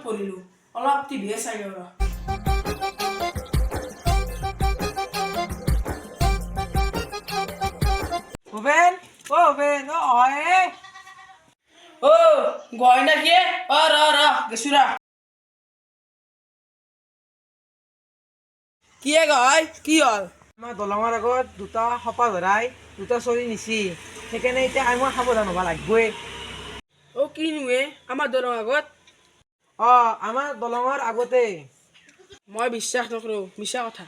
পৰিলোঁ অলপ টিভিয়ে চাই লওঁ ৰ ভূপেন ভূপেন অয়ে ও গয় নাকি ৰ গেছো ৰা কিয়ে গয় কি হ'ল আমাৰ দলঙৰ আগত দুটা সপা ধৰাই দুটা চলি নিছি সেইকাৰণে এতিয়া মই সাৱধান হ'ব লাগিবই অ কি নুৱে আমাৰ দলৰ আগত আমাৰ দলঙৰ আগতে মই বিশ্বাস নকৰোঁ মিছা কথা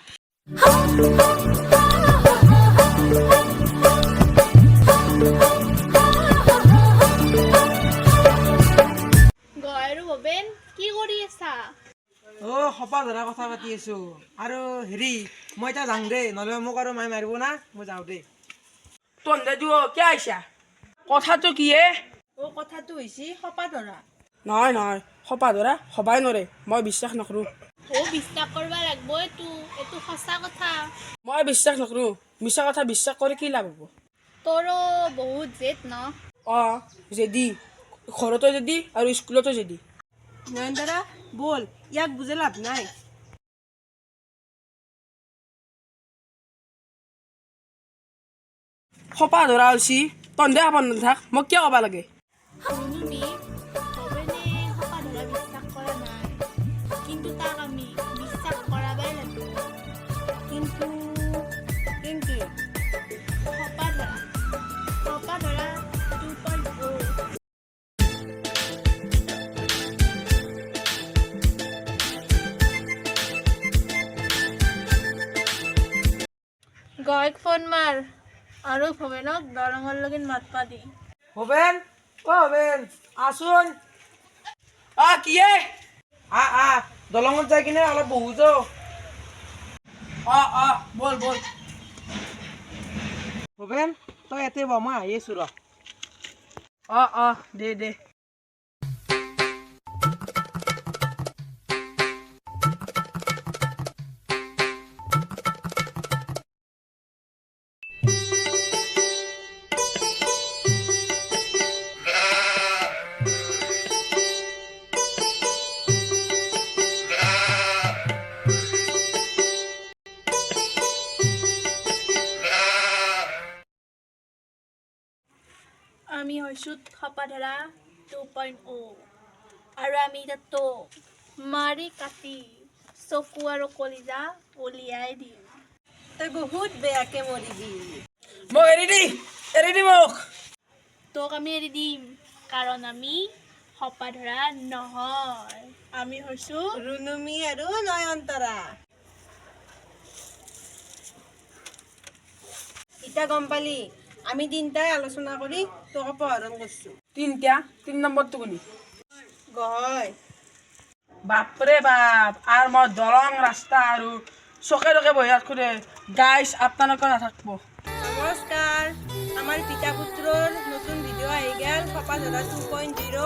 গয় আৰু ভৱেন কি কৰি আছা সপা ধৰা কথা পাতি আছো আৰু হেৰি মই এতিয়া যাওঁ দেই নহ'লে মোক আৰু মায়ে মাৰিব না মই যাওঁ দেই তহঁতে দিও কিয় আহিছা কথাটো কি হে কথাটো হৈছে সপা ধৰা নহয় সপা ধৰা সবাই নৰে মই বিশ্বাস নকৰোঁ বিশ্বাস কৰিব লাগিব এইটো সঁচা কথা মই বিশ্বাস নকৰোঁ মিছা কথা বিশ্বাস কৰি কি লাভ হ'ব তোৰো বহুত জেদ ন যেদি ঘৰতো যেদি আৰু স্কুলতো যেদি নয়নতাৰা ব'ল ইয়াক বুজাই লাভ নাই সপা ধৰা হৈছে তহঁতে খাব নাথাক মই কিয় ক'ব লাগে শুনুনি ভৱেনে সপা ধৰা বিশ্বাস কৰা নাই কিন্তু তাক আমি বিশ্বাস কৰাবই লাগিব কিন্তু সপা ধৰা 2.0 গয়ক ফোন মাৰ আৰু ভৱেনক দৰঙৰ লগত মাতবা দি ভূপেন ভূপেন আছোন কি হে দলঙত যাই কিনে অলপ বহু যাওঁ বল ভূপেন তই ইয়াতে বহ মই আহি আছো ৰ দে আমি হৈছোঁ সপাধৰা 2.0 আৰু আমি তাতো মাৰি কাটি চকু আৰু কলিজা উলিয়াই দিম তই বহুত বেয়াকে মৰিবি মোক এৰি দি মোক তোক আমি এৰি দিম কাৰণ আমি সপাধৰা নহয় আমি হৈছোঁ ৰুনুমি আৰু নয়নতৰা এতিয়া গম পালি আমি তিনিটাই আলোচনা কৰি তোক অপহৰণ কৰিছো তিন নম্বৰটো কোনি গহয় বাপৰে বাপ আৰু মই দলং ৰাস্তা আৰু চকে বহি খুৰে গাইছ আপোনালোকে নাথাকিব নমস্কাৰ আমাৰ পিতা পুত্ৰৰ নতুন ভিডিঅ' আহি গ'ল সপা ধৰা 2.0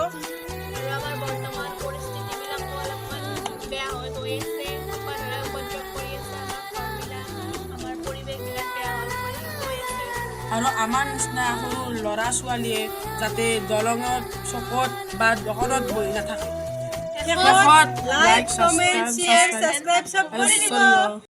আৰু আমাৰ বৰ্তমান পৰিস্থিতিবিলাকো অলপমান বেয়া হৈ গৈ আছে সপাধৰা উপদ্ৰৱ কৰি আছে আমাৰ ঘৰবিলাক আমাৰ পৰিৱেশবিলাক বেয়া হৈ গৈ আছে আৰু আমাৰ নিচিনা সৰু ল'ৰা ছোৱালীয়ে যাতে দলঙত চকত বা দোকানত বহি নাথাকে লাইক কমেণ্ট শ্বেয়াৰ ছাবস্ক্ৰাইব চব কৰি দিব